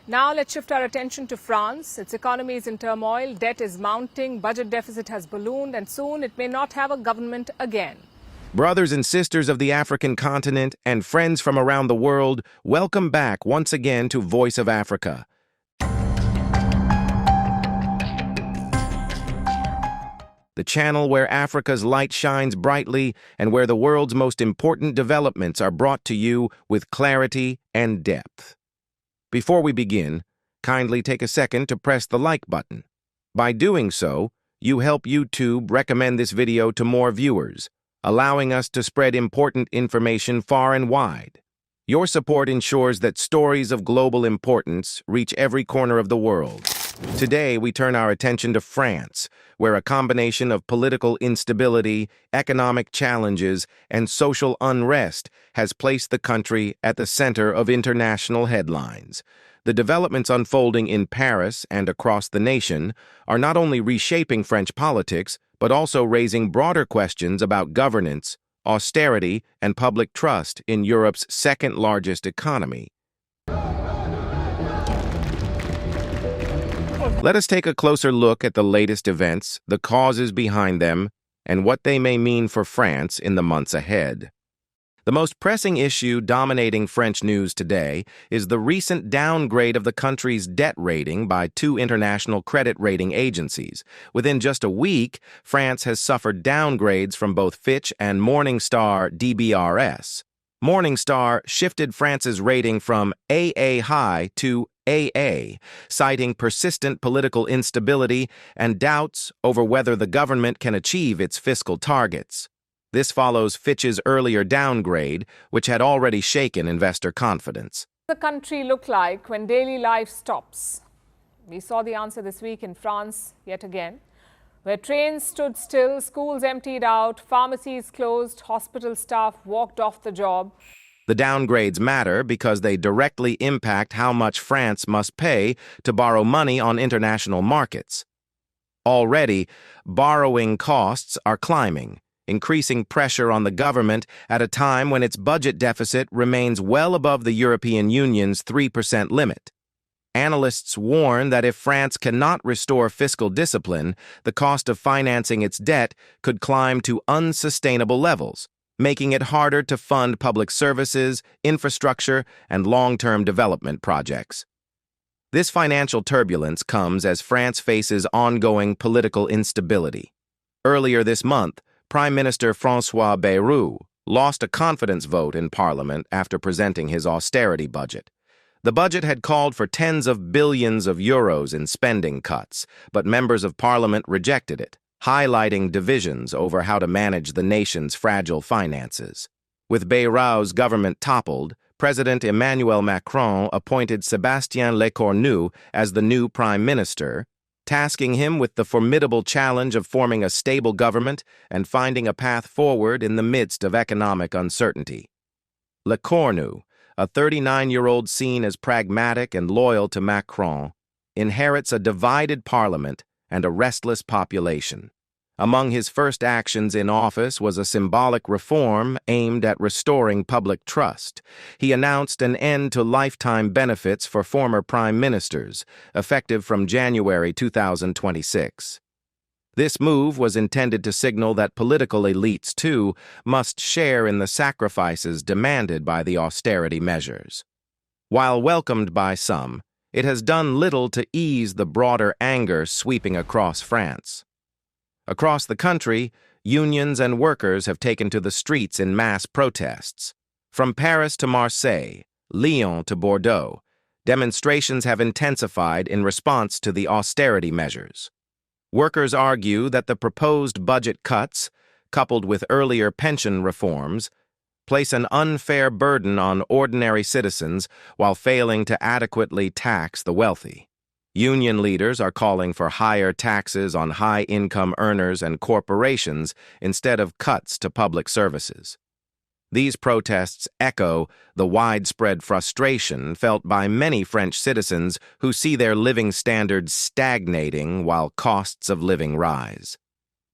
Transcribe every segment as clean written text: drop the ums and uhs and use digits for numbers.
Now let's shift our attention to France. Its economy is in turmoil, debt is mounting, budget deficit has ballooned, and soon it may not have a government again. Brothers and sisters of the African continent and friends from around the world, welcome back once again to Voice of Africa. The channel where Africa's light shines brightly and where the world's most important developments are brought to you with clarity and depth. Before we begin, kindly take a second to press the like button. By doing so, you help YouTube recommend this video to more viewers, allowing us to spread important information far and wide. Your support ensures that stories of global importance reach every corner of the world. Today, we turn our attention to France, where a combination of political instability, economic challenges, and social unrest has placed the country at the center of international headlines. The developments unfolding in Paris and across the nation are not only reshaping French politics, but also raising broader questions about governance, austerity, and public trust in Europe's second-largest economy. Let us take a closer look at the latest events, the causes behind them, and what they may mean for France in the months ahead. The most pressing issue dominating French news today is the recent downgrade of the country's debt rating by two international credit rating agencies. Within just a week, France has suffered downgrades from both Fitch and Morningstar DBRS. Morningstar shifted France's rating from AA high to AA, citing persistent political instability and doubts over whether the government can achieve its fiscal targets. This follows Fitch's earlier downgrade, which had already shaken investor confidence. What does the country look like when daily life stops? We saw the answer this week in France yet again, where trains stood still, schools emptied out, pharmacies closed, hospital staff walked off the job. The downgrades matter because they directly impact how much France must pay to borrow money on international markets. Already, borrowing costs are climbing, increasing pressure on the government at a time when its budget deficit remains well above the European Union's 3% limit. Analysts warn that if France cannot restore fiscal discipline, the cost of financing its debt could climb to unsustainable levels, making it harder to fund public services, infrastructure, and long-term development projects. This financial turbulence comes as France faces ongoing political instability. Earlier this month, Prime Minister François Bayrou lost a confidence vote in Parliament after presenting his austerity budget. The budget had called for tens of billions of euros in spending cuts, but members of Parliament rejected it, highlighting divisions over how to manage the nation's fragile finances. With Bayrou's government toppled, President Emmanuel Macron appointed Sébastien Lecornu as the new prime minister, tasking him with the formidable challenge of forming a stable government and finding a path forward in the midst of economic uncertainty. Lecornu, a 39-year-old seen as pragmatic and loyal to Macron, inherits a divided parliament and a restless population. Among his first actions in office was a symbolic reform aimed at restoring public trust. He announced an end to lifetime benefits for former prime ministers, effective from January 2026. This move was intended to signal that political elites, too, must share in the sacrifices demanded by the austerity measures. While welcomed by some, it has done little to ease the broader anger sweeping across France. Across the country, unions and workers have taken to the streets in mass protests. From Paris to Marseille, Lyon to Bordeaux, demonstrations have intensified in response to the austerity measures. Workers argue that the proposed budget cuts, coupled with earlier pension reforms, place an unfair burden on ordinary citizens while failing to adequately tax the wealthy. Union leaders are calling for higher taxes on high-income earners and corporations instead of cuts to public services. These protests echo the widespread frustration felt by many French citizens who see their living standards stagnating while costs of living rise.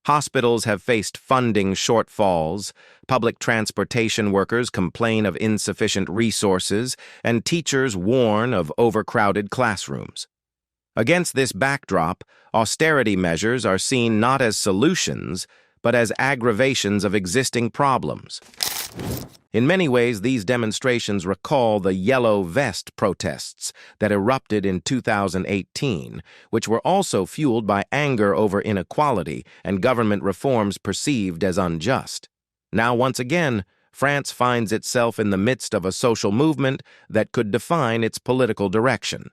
Hospitals have faced funding shortfalls, public transportation workers complain of insufficient resources, and teachers warn of overcrowded classrooms. Against this backdrop, austerity measures are seen not as solutions, but as aggravations of existing problems. In many ways, these demonstrations recall the Yellow Vest protests that erupted in 2018, which were also fueled by anger over inequality and government reforms perceived as unjust. Now, once again, France finds itself in the midst of a social movement that could define its political direction.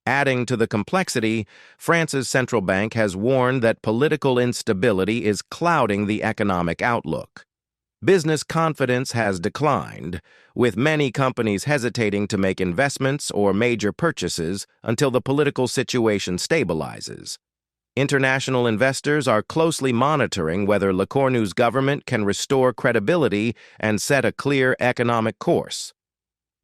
Adding to the complexity, France's central bank has warned that political instability is clouding the economic outlook. Business confidence has declined, with many companies hesitating to make investments or major purchases until the political situation stabilizes. International investors are closely monitoring whether Lecornu's government can restore credibility and set a clear economic course.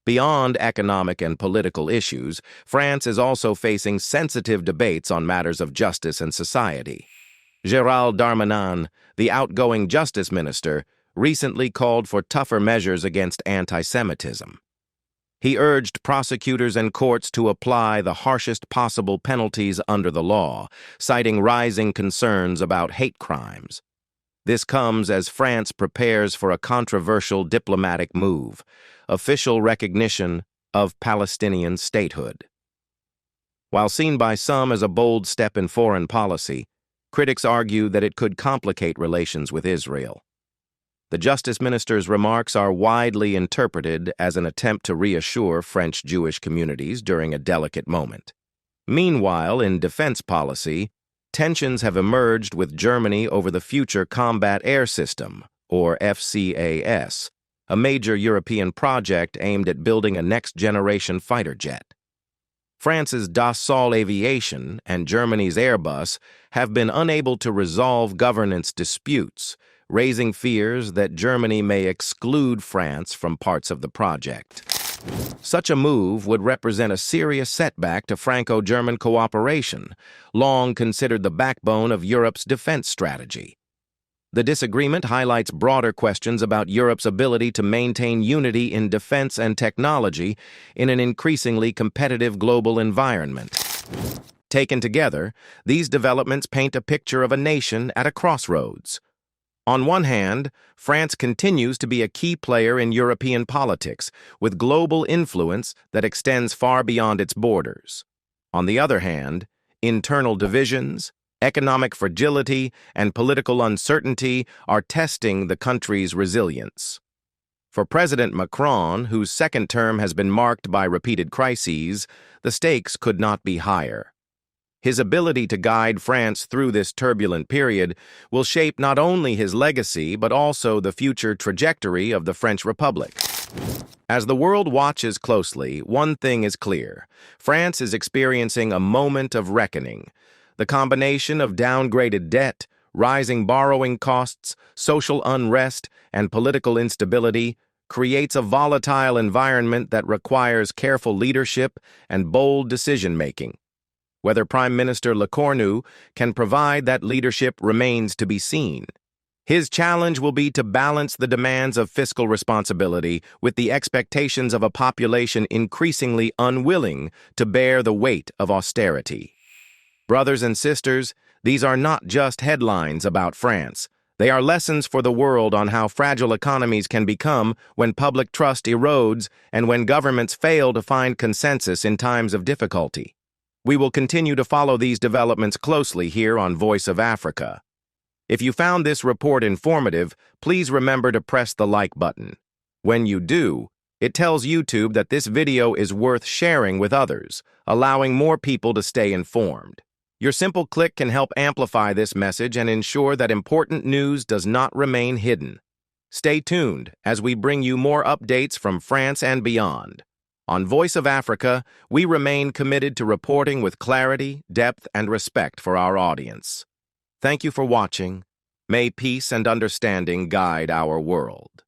Beyond economic and political issues, France is also facing sensitive debates on matters of justice and society. Gérald Darmanin, the outgoing justice minister, recently called for tougher measures against anti-Semitism. He urged prosecutors and courts to apply the harshest possible penalties under the law, citing rising concerns about hate crimes. This comes as France prepares for a controversial diplomatic move: official recognition of Palestinian statehood. While seen by some as a bold step in foreign policy, critics argue that it could complicate relations with Israel. The Justice Minister's remarks are widely interpreted as an attempt to reassure French Jewish communities during a delicate moment. Meanwhile, in defense policy, tensions have emerged with Germany over the Future Combat Air System, or FCAS, a major European project aimed at building a next-generation fighter jet. France's Dassault Aviation and Germany's Airbus have been unable to resolve governance disputes, raising fears that Germany may exclude France from parts of the project. Such a move would represent a serious setback to Franco-German cooperation, long considered the backbone of Europe's defense strategy. The disagreement highlights broader questions about Europe's ability to maintain unity in defense and technology in an increasingly competitive global environment. Taken together, these developments paint a picture of a nation at a crossroads. On one hand, France continues to be a key player in European politics, with global influence that extends far beyond its borders. On the other hand, internal divisions, economic fragility, and political uncertainty are testing the country's resilience. For President Macron, whose second term has been marked by repeated crises, the stakes could not be higher. His ability to guide France through this turbulent period will shape not only his legacy but also the future trajectory of the French Republic. As the world watches closely, one thing is clear: France is experiencing a moment of reckoning. The combination of downgraded debt, rising borrowing costs, social unrest, and political instability creates a volatile environment that requires careful leadership and bold decision-making. Whether Prime Minister Lecornu can provide that leadership remains to be seen. His challenge will be to balance the demands of fiscal responsibility with the expectations of a population increasingly unwilling to bear the weight of austerity. Brothers and sisters, these are not just headlines about France. They are lessons for the world on how fragile economies can become when public trust erodes and when governments fail to find consensus in times of difficulty. We will continue to follow these developments closely here on Voice of Africa. If you found this report informative, please remember to press the like button. When you do, it tells YouTube that this video is worth sharing with others, allowing more people to stay informed. Your simple click can help amplify this message and ensure that important news does not remain hidden. Stay tuned as we bring you more updates from France and beyond. On Voice of Africa, we remain committed to reporting with clarity, depth, and respect for our audience. Thank you for watching. May peace and understanding guide our world.